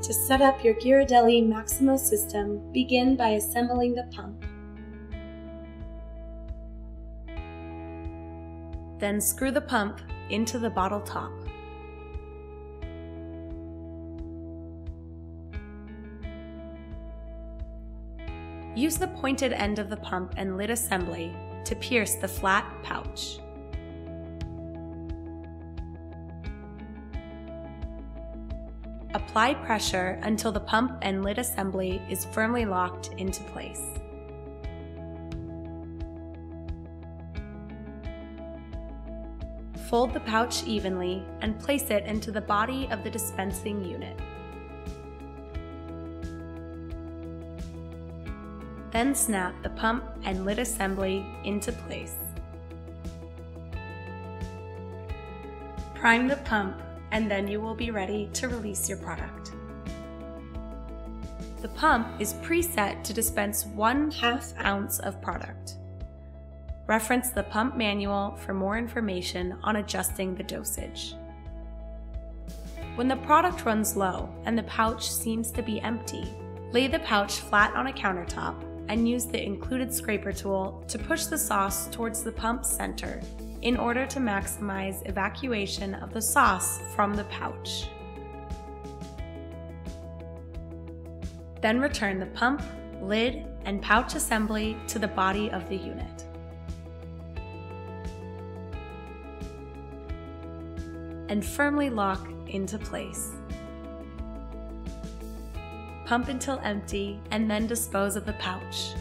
To set up your Ghirardelli Maximo system, begin by assembling the pump. Then screw the pump into the bottle top. Use the pointed end of the pump and lid assembly to pierce the flat pouch. Apply pressure until the pump and lid assembly is firmly locked into place. Fold the pouch evenly and place it into the body of the dispensing unit. Then snap the pump and lid assembly into place. Prime the pump, and then you will be ready to release your product. The pump is preset to dispense 1/2 ounce of product. Reference the pump manual for more information on adjusting the dosage. When the product runs low and the pouch seems to be empty, lay the pouch flat on a countertop and use the included scraper tool to push the sauce towards the pump's center in order to maximize evacuation of the sauce from the pouch. Then return the pump, lid, and pouch assembly to the body of the unit. And firmly lock into place. Pump until empty and then dispose of the pouch.